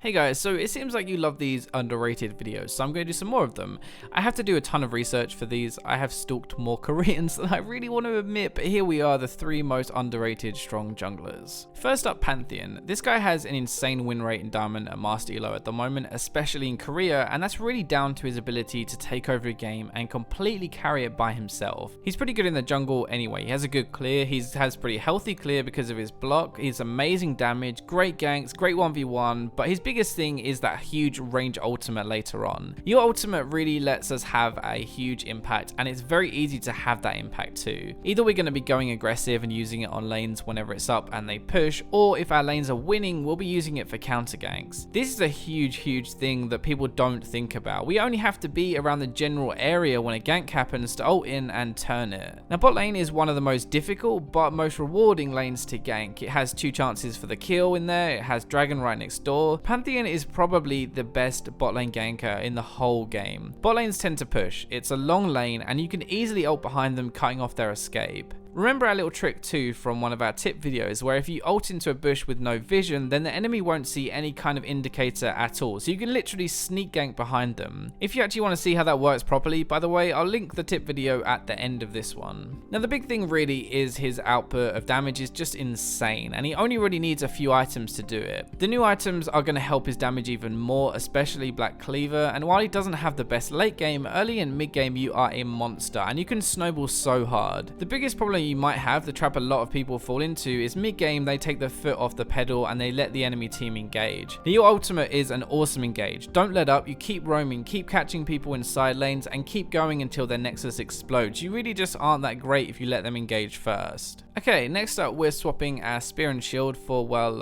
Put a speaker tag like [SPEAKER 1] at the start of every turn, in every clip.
[SPEAKER 1] Hey guys, so it seems like you love these underrated videos, so I'm going to do some more of them. I have to do a ton of research for these. I have stalked more Koreans than I really want to admit, but here we are, the 3 most underrated strong junglers. First up, Pantheon. This guy has an insane win rate in Diamond and Master Elo at the moment, especially in Korea, and that's really down to his ability to take over a game and completely carry it by himself. He's pretty good in the jungle anyway. He has a good clear, he has pretty healthy clear because of his block, he's amazing damage, great ganks, great 1v1, but his biggest thing is that huge range ultimate later on. Your ultimate really lets us have a huge impact, and it's very easy to have that impact too. Either we're going to be going aggressive and using it on lanes whenever it's up and they push, or if our lanes are winning, we'll be using it for counter ganks. This is a huge thing that people don't think about. We only have to be around the general area when a gank happens to ult in and turn it. Now bot lane is one of the most difficult but most rewarding lanes to gank. It has 2 chances for the kill in there, it has dragon right next door. Pantheon is probably the best bot lane ganker in the whole game. Bot lanes tend to push, it's a long lane and you can easily ult behind them, cutting off their escape. Remember our little trick too from one of our tip videos where if you ult into a bush with no vision, then the enemy won't see any kind of indicator at all, so you can literally sneak gank behind them. If you actually want to see how that works properly, by the way, I'll link the tip video at the end of this one. Now the big thing really is his output of damage is just insane, and he only really needs a few items to do it. The new items are going to help his damage even more, especially Black Cleaver, and while he doesn't have the best late game, early and mid game you are a monster and you can snowball so hard. The biggest problem you might have, the trap a lot of people fall into, is mid game they take their foot off the pedal and they let the enemy team engage. Now, your ultimate is an awesome engage. Don't let up, you keep roaming, keep catching people in side lanes and keep going until their nexus explodes. You really just aren't that great if you let them engage first. Okay, next up we're swapping our spear and shield for, well,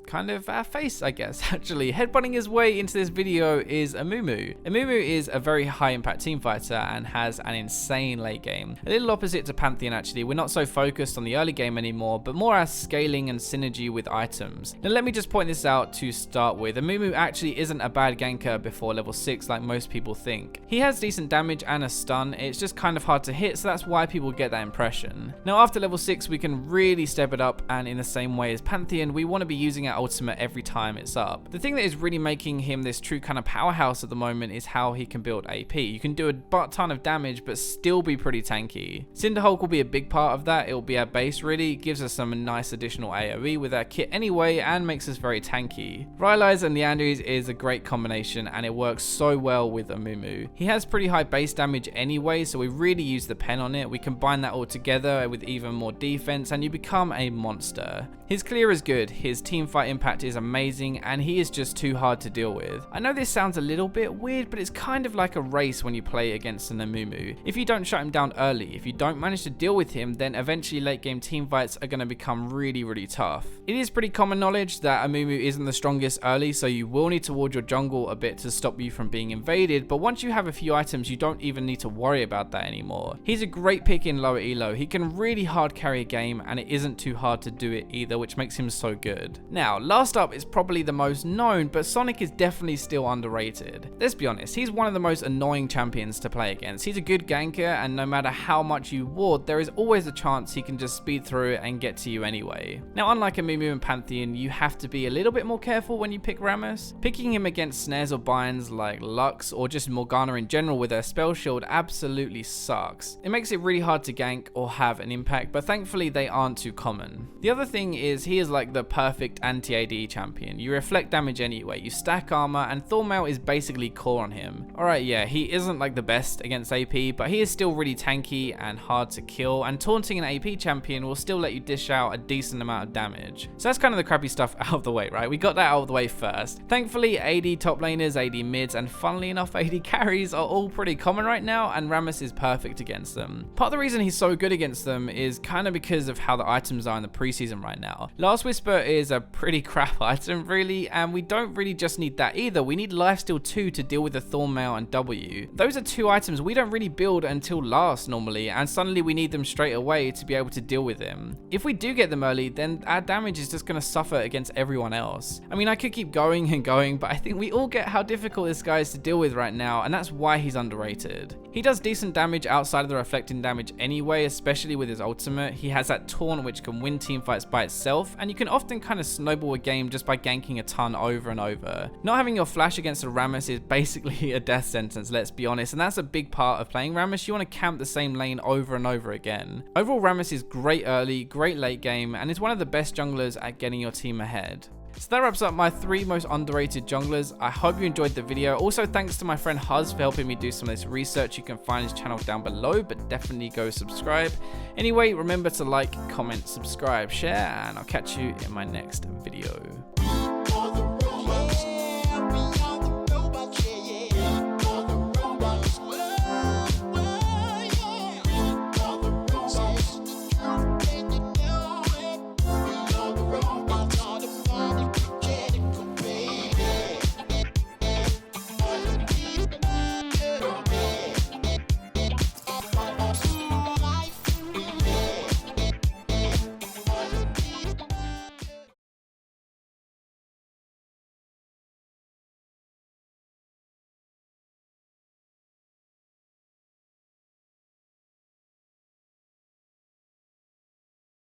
[SPEAKER 1] kind of our face, I guess. Actually, headbutting his way into this video is Amumu. Amumu is a very high impact team fighter and has an insane late game. A little opposite to Pantheon actually, we're not so focused on the early game anymore, but more our scaling and synergy with items. Now let me just point this out to start with. Amumu actually isn't a bad ganker before level 6 like most people think. He has decent damage and a stun, it's just kind of hard to hit, so that's why people get that impression. Now after level 6 we can really step it up, and in the same way as Pantheon we want to be using our ultimate every time it's up. The thing that is really making him this true kind of powerhouse at the moment is how he can build AP. You can do a butt ton of damage but still be pretty tanky. Cinderhulk will be a big part of that. It'll be our base really, gives us some nice additional AoE with our kit anyway and makes us very tanky. Rylai's and Leandry's is a great combination and it works so well with Amumu. He has pretty high base damage anyway, so we really use the pen on it. We combine that all together with even more defense and you become a monster. His clear is good, his teamfight impact is amazing, and he is just too hard to deal with. I know this sounds a little bit weird, but it's kind of like a race when you play against an Amumu. If you don't shut him down early, if you don't manage to deal with him, then eventually late game teamfights are going to become really tough. It is pretty common knowledge that Amumu isn't the strongest early, so you will need to ward your jungle a bit to stop you from being invaded, but once you have a few items you don't even need to worry about that anymore. He's a great pick in lower elo, he can really hard carry a game and it isn't too hard to do it either, which makes him so good. Now last up is probably the most known, but Sonic is definitely still underrated. Let's be honest, he's one of the most annoying champions to play against. He's a good ganker and no matter how much you ward there is always a chance he can just speed through it and get to you anyway. Now unlike Amumu and Pantheon, you have to be a little bit more careful when you pick Rammus. Picking him against snares or binds like Lux or just Morgana in general with her spell shield absolutely sucks. It makes it really hard to gank or have an impact, but thankfully they aren't too common. The other thing is he is like the perfect anti-AD champion. You reflect damage anyway, you stack armor, and Thornmail is basically core on him. Alright, yeah, he isn't like the best against AP, but he is still really tanky and hard to kill, and taunting an AP champion will still let you dish out a decent amount of damage. So that's kind of the crappy stuff out of the way, right? We got that out of the way first. Thankfully, AD top laners, AD mids, and funnily enough, AD carries are all pretty common right now, and Rammus is perfect against them. Part of the reason he's so good against them is kind of because of how the items are in the preseason right now. Last Whisper is a pretty crap item really, and we don't really just need that either. We need Lifesteal 2 to deal with the Thornmail and W. Those are 2 items we don't really build until last normally, and suddenly we need them straight away to be able to deal with him. If we do get them early, then our damage is just going to suffer against everyone else. I mean, I could keep going and going, but I think we all get how difficult this guy is to deal with right now, and that's why he's underrated. He does decent damage outside of the reflecting damage anyway, especially with his ultimate. He has that taunt which can win teamfights by itself, and you can often kind of snowball a game just by ganking a ton over and over. Not having your flash against a Rammus is basically a death sentence, let's be honest, and that's a big part of playing Rammus. You want to camp the same lane over and over again. Overall, Rammus is great early, great late game, and is one of the best junglers at getting your team ahead. So that wraps up my 3 most underrated junglers. I hope you enjoyed the video. Also, thanks to my friend Huz for helping me do some of this research. You can find his channel down below, but definitely go subscribe. Anyway, remember to like, comment, subscribe, share, and I'll catch you in my next video.